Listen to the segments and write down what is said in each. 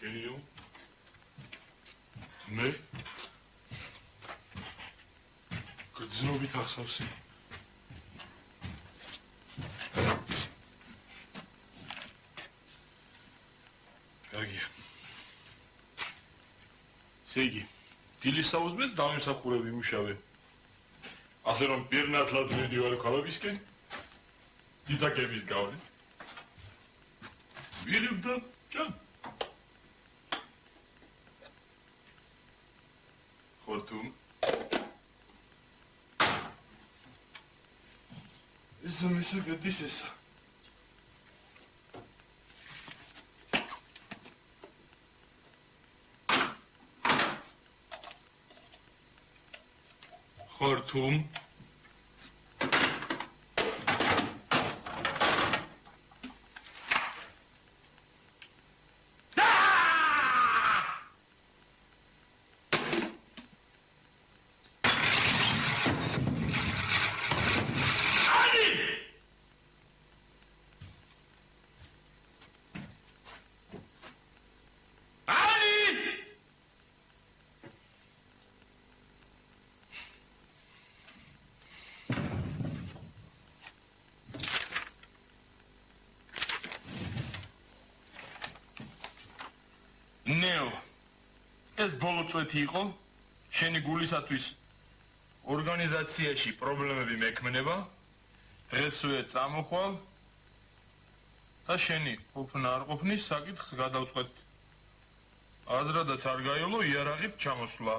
შენიო? მე? გრძნობით ახსავსი. კარგია. სეგი, დილის საუზმეს დამიმსახურებ იმუშავე. ასე რომ პირნათლად მიდივარ ქალაქისკენ, დიდაკების გავლენ. ვირებ და ჭამ. ხორთუმ. ისე გადის ესა. ხორთუმ. ნეო, ეს ბოლო წვეთი იყო, შენი გულისათვის ორგანიზაციაში პრობლემები მექმნება, დღესვე წამოხვალ და შენი ყოფნა არ ყოფნის საკითხს გადავწყვეტ. აზრადაც არ გაიოლო იარაღით ჩამოსვლა.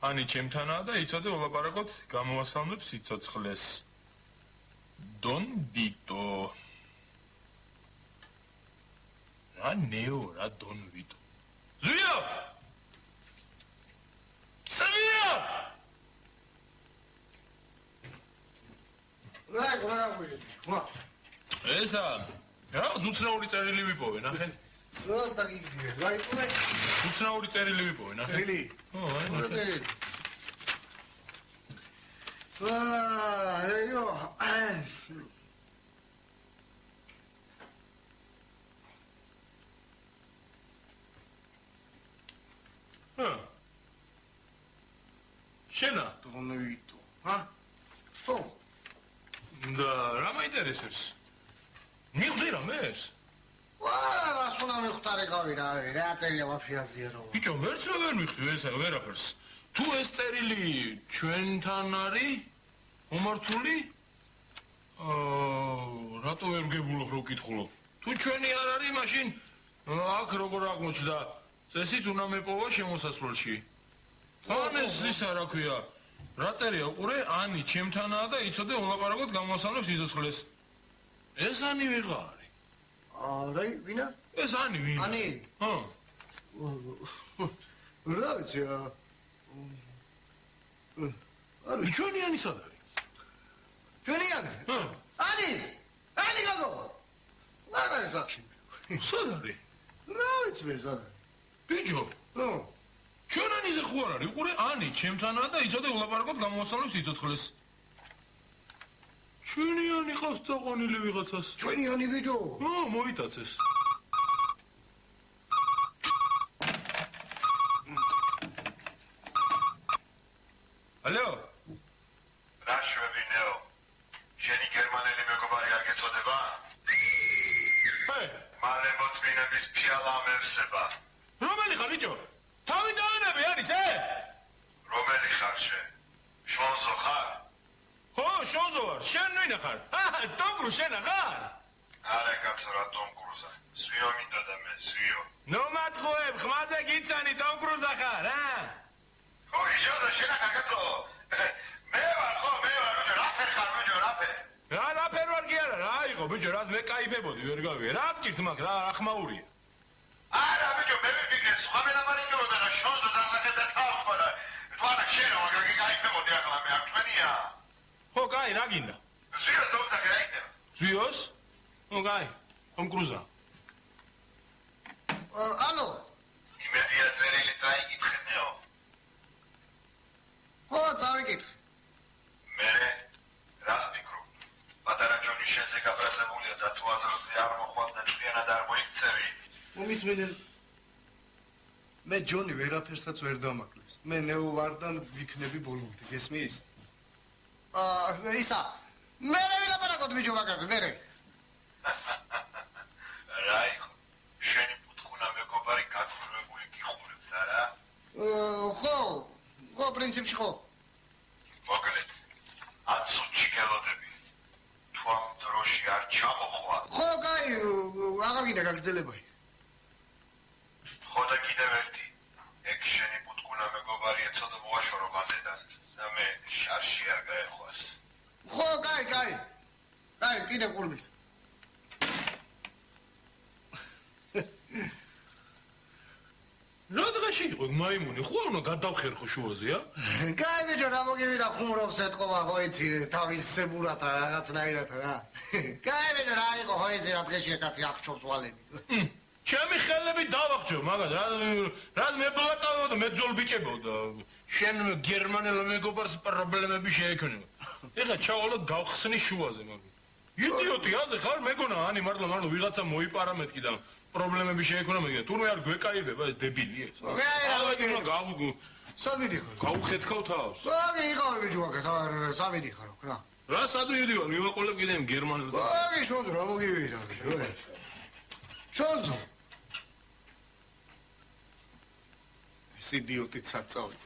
ანი ჩემთანაა და იცოდე ოლაპარაკოთ გამოვასალმებ სიცოცხლეს. დონ ვიტო. რა ნეო, რა დონ ვიტო. ზვიო! ზვიო! რა, ესა, რა, უცნაური წერილი ვიპოვე, ნახე. რა დაგიგდია, რა იპოვე? უცნაური წერილი ვიპოვე, ნახე. წერილი? აი, ნახე. აიო. შენა? დონ ვიტო, ჰა? ხო. და რა მაინტერესებს? მიხვდი რამეს? ვარა, რას უნდა მიხვდარი გავი რა, რა წერია ვაფიაზია რომ. ბიჭო, ვერც ვერ მიხვდი ესა ვერაფერს. თუ ეს წერილი ჩვენთან არის მომართული? რატო ვერ გებულობ რო ვკითხულობ? თუ ჩვენი არ არის, მაშინ აქ როგორ აღმოჩნდა? წესით უნდა მეპოვა შემოსასვლელში. თან ეს ისა რა ქვია? რა წერია უყურე? ანი ჩემთანაა და იცოდე ოლაპარაკოთ გამოსალმებს სიცოცხლეს. ეს ანი ვიღა არის? რა ვინა? ეს ანი ვინ? ანი? ჰა. რა ვიცი? არის ჩვენი ანი სად არის? ჩვენი ანი? ჰა. ანი! ანი გოგო! რა არის აქ? სად არის? რა ვიცი მე სად არის? ბიჭო, ჩვენ ანიზე ხო არ არის? უყურე, ანი ჩემთანაა და იცოდე ულაპარაკოთ გამოვასალმებ სიცოცხლეს. ჩვენი ანი ყავს წაყვანილი ვიღაცას. ჩვენი ანი ბიჭო? მოიტაცეს. ალო? რა შვებინეო? შენი გერმანელი მეგობარი არ გეწოდება? მალე მოწმინების ფიალა ამევსება. რომელი ხარ ბიჭო? თავი დაანები არის რომელი ხარ შე? შონზო ხარ? ხო, შონზო ვარ. შენ ვინა ხარ? ტომ კრუზ შენა ხარ? არა კაცო რა ტომ კრუზა. ზვიო მინდოდა მე, ზვიო. ნუ მათხოვებ, ხმაზე გიცანი ტომ კრუზა ხარ, ხო, იშოდა შენა კაკო. მე ვარ, რაფერ ხარ ბიჭო, რაფერ? რა რაფერ ვარ კი არა, რა იყო ბიჭო, რას მე кайფებოდი, ვერ გავიგე. რა გჭირთ მაგ, რა ხმაურია? არა ბიჭო, მე ვიგე, სხვა მენამარიკებოდა და შონზო დაღაკეთა თავხარა. თვალა შენო, აგრე кайფებოდი ახლა მე აქ ჩვენია. ხო, კაი, რა გინდა? ზვიოს დოქტა გაიქნება. ზვიოს? ნუ კაი, ტომ კრუზა. ალო. იმედია წერილი წაიკითხენეო. ხო, წავიკითხე. მე რას ვფიქრობ? პატარა ჯონი შენზე გაბრაზებულია და თუ აზრზე არ მოხვალ და ჭიანად არ მოიქცევი. მომისმენელ მე ჯონი ვერაფერსაც ვერ დამაკლებს. მე ნეო ვარდან ვიქნები ბოლომდე, გესმის? ისა, მე ვილაპარაკოთ ბიჭო მაგაზე, მე. რაიქო, შენი პუტკუნა მეგობარი გაცხრებული გიხურებს არა? ხო, პრინციპში ხო. მოკლედ, აცუჩი გელოდები. თუ ამ დროში არ ჩამოხვალ. ხო, კაი, აღარ გინდა გაგრძელებოი. ხო და კიდევ ერთი. ეგ შენი პუტკუნა მეგობარი ეცოდა მოაშორო გაზეთას. და მე შარში არ გაეხვას. ხო, კაი. კაი, კიდე ყურბის. რა დღეში იყო მაიმუნი? ხო უნდა გადავხერხო შუაზე, ა? კაი ბიჭო, რა მოგივიდა ხუმრობს ეთყობა, ხო იცი, თავის სებურად რაღაცნაირად რა. კაი ბიჭო, რა იყო, ხო იცი, რა დღეში ეკაცი აღჩობს ვალები. ჩემი ხელები დავახჯო, მაგას რას მებლატავო და მეძოლ ბიჭებოდა. შენ გერმანელ მეგობარს პრობლემები შეექმნება. ეხლა ჩავალოთ გავხსნი შუაზე, მაგ. იდიოტი, აზე ხარ, მეგონა, ანი მართლა ვიღაცა მოიპარა მეთქი და პრობლემები შეექმნება, თურმე არ გვეკაიბება ეს დებილი ეს. სამიდიხარ. გავუხეთქავ თავს. აგი იყავი ბიჭო მაგას, სამიდიხარ, რა. რა სად მივიდივარ, მივაყოლებ კიდე გერმანელს. აგი შოძ რა მოგივიდა ბიჭო. შოძ. ეს იდიოტი საწავი.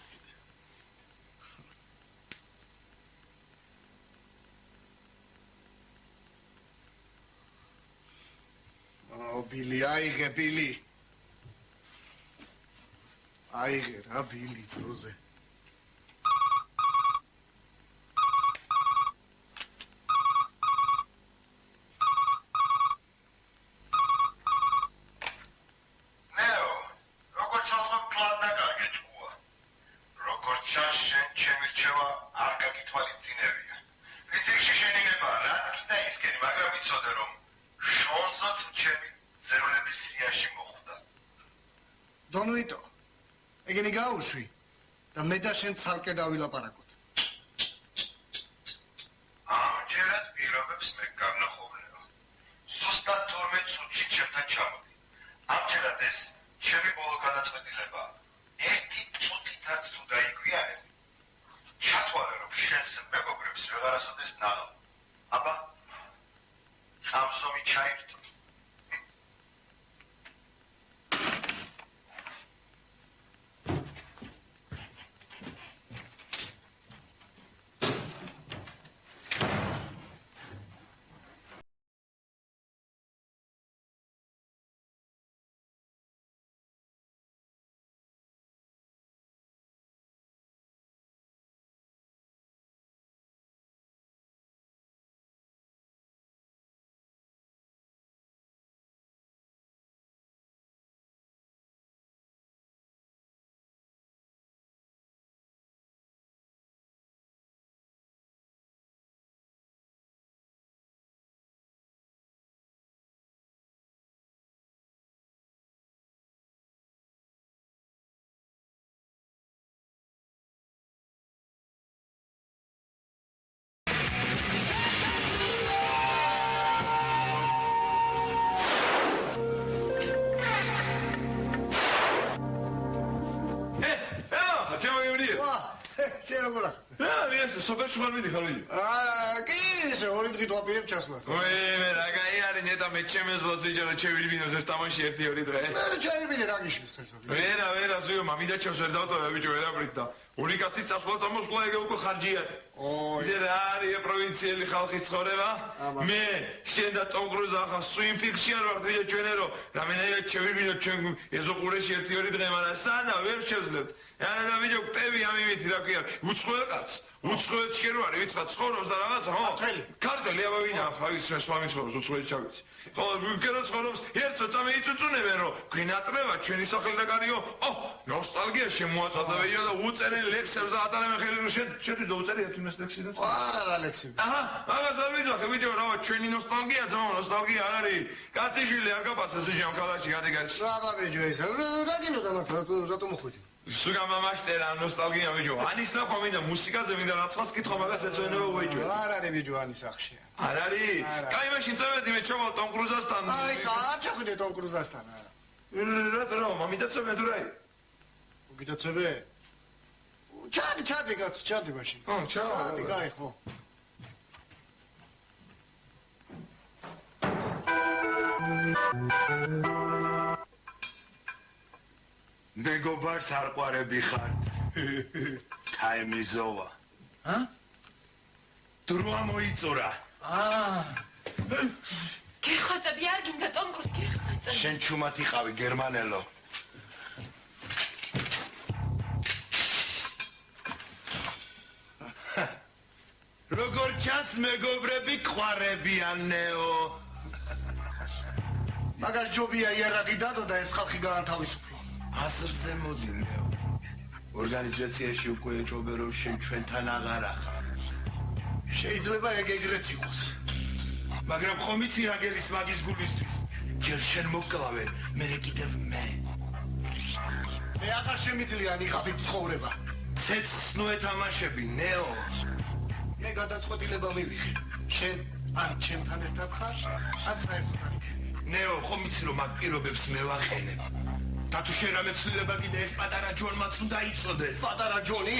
ბილი, აიღე ბილი. აიღე რა ბილი დროზე. ნეო, როგორც ახლა კლანდა გაგეჭკუა. როგორც შენ ჩემი რჩევა არ გაგითვალისწინებია. ვიცი შენიგება რა კიდე ისკენი, მაგრამ ვიცოდე რომ შონსაც ჩემი ზერუნების სიაში მოხვდა. დონვიტო, ეგენი გაუშვი და მე და შენ ცალკე დავილაპარაკოთ. ამჯერად პირობებს მე განახოვნეო. ზუსტად 12 წუთში ჩემთან ჩამოდი. ამჯერად ეს ჩემი ბოლო განაწყვეტილება. ერთი წუთითაც თუ დაიგვიანებ, ჩათვალე რომ შენს მეგობრებს ვეღარასოდეს ნაღავ. აბა, სამსომი ჩაირთო. შენ როგორ ახ? ეს სოფელში ხარ მიდიხარ ვიდეო. კი, ესე ორი დღით ვაპირებ ჩასვლას. მე რა კაი არის ნეტა მე ჩემეზლოს ვიჯარო ჩევირბინოს ეს თამაში 1-2 დღე. მე ჩაირბინე რა გიშლის ხეს. ვერა ზույო მამიდა ჩემს ვერ დავტოვე ბიჭო ვერაფრით და ორი კაცის წასვლა წამოსვლა ეგ უკვე ხარჯია. ზე რა არის პროვინციელი ხალხის ცხოვრება? მე შენ და ტომ კრუზ ახლა სუინფიქში არ ვარ ვიდეო ჩვენერო რამენაირად ჩევირბინო ჩვენ ეზოპურეში 1-2 დღე მაგრამ სადა ვერ შევძლებთ. არა და ვიდეო ქტები ამივით რა ქვია უცხოელ კაცს უცხოელ ჩქერო არის ვიცხა ცხოვრობს და რაღაცა ხო ქართველი აბა ვინა ხა ის სვამი ცხოვრობს უცხოელი ჩავიცი ხო ვიქერო ცხოვრობს ერთო წამე იწუწუნებენ რომ გვინატრება ჩვენი სახელი და კარიო ნოსტალგია შემოაწადა ვიდეო და უწერენ ლექსებს და ატარებენ ხელი რომ შეთვის და უწერია თუნეს ლექსიდან არა ლექსები მაგას არ ვიძახე ვიდეო რა ჩვენი ნოსტალგია ძმა ნოსტალგია არ არის კაციშვილი არ გაფასებს ეს ქალაქში გადაგარში აბა ბიჭო ეს რა გინდა მართლა რატო მოხვედი სუგა მამაშტერა ნოსტალგია ბიჭო ანის ნახვა მინდა მუსიკაზე მინდა რაღაცას კითხვა მაგას ეცენება ბიჭო არ არის ბიჭო ანის ახშია არ არის კაი მაშინ წავედი მე ჩავალ ტომ კრუზასთან აი საერთოდ ტომ კრუზასთან რა მამიდაცემე თუ რაი გიტაცები? ჩადი კაც, ჩადი მაშინ. ჩადი, გაი ხო. მეგობარს არ ყვარები ხარ. თაიმიზოვა. დროა მოიწურა. გეხმაწები არ გინდა ტონკროს გეხმაწები. შენ ჩუმად იყავი გერმანელო. როგორ ჩანს მეგობრები ყვარებიანეო. მაგარ ჯობია იარაღი დადო და ეს ხალხი გაანთავისუფლო. აზრზე მოდი ნეო. ორგანიზაციაში უკვე ეჭობე რომ შენ ჩვენთან აღარ ახარ. შეიძლება ეგრეც იყოს. მაგრამ ხომ იცი რა გელის მაგის გულისთვის? ჯერ შენ მოკლავე, მერე კიდევ მე. მე აღარ შემიძლია ნიღაბით ცხოვრება. ცეცხლსნო ეთამაშები, ნეო. მე გადაწყვეტილება მივიღე. შენ ან ჩემთან ერთად ხარ, ან საერთოდ არ იქ. ნეო, ხომ იცი რომ მაგ პირობებს მე ვაყენებ? და თუ შენ რამე ცვლილება კიდე ეს პატარა ჯონმაც უნდა იცოდეს. პატარა ჯონი?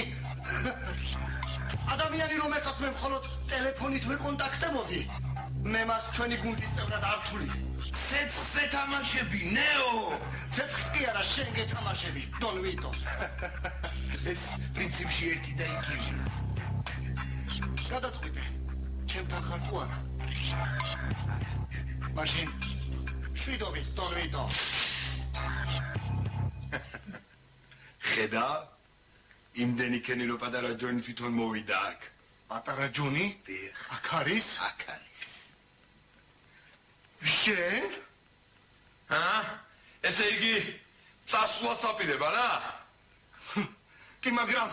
ადამიანი რომელსაც მე მხოლოდ ტელეფონით ვეკონტაქტებოდი. მე მას ჩვენი გუნდის წევრად არ ვთვლი. ცეცხლს ეთამაშები, ნეო. ცეცხლს კი არა, შენ გეთამაშები, დონ ვიტო. ეს პრინციპში ერთი და იგივეა. გადაწყვიტე, ჩემთან ხარ თუ არა? მაშინ შვიდობით, დონ ვიტო. ხედა? იმდენი ქენი რომ პატარა ჯონი თვითონ მოვიდა აქ. პატარა ჯონი? დიახ. აქ არის? აქ არის. შენ? ესე იგი წასვლას აპირება რა? კი, მაგრამ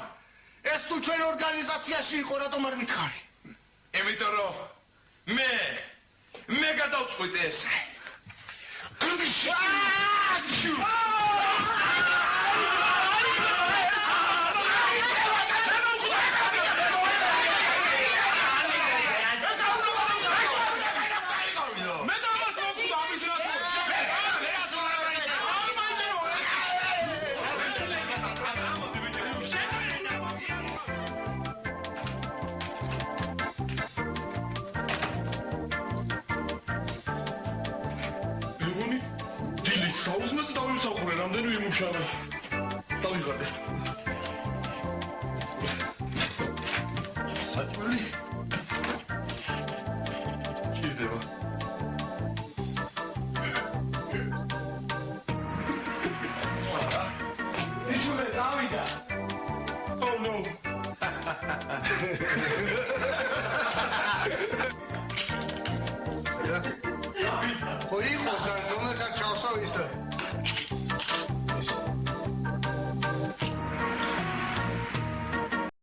ეს თუ ჩვენ ორგანიზაციაში იყო, რატომ არ მითხარი? იმიტომ რომ მე გადავწყვიტე ესე. საუზმეც დავიმსახურე, რამდენი ვიმუშავე. დავიღალე. საჭმელი. ჭირდება. ძიჭვე დავიდა. Oh no. ხო იყო, რომელსაც ჩავსავ ისე.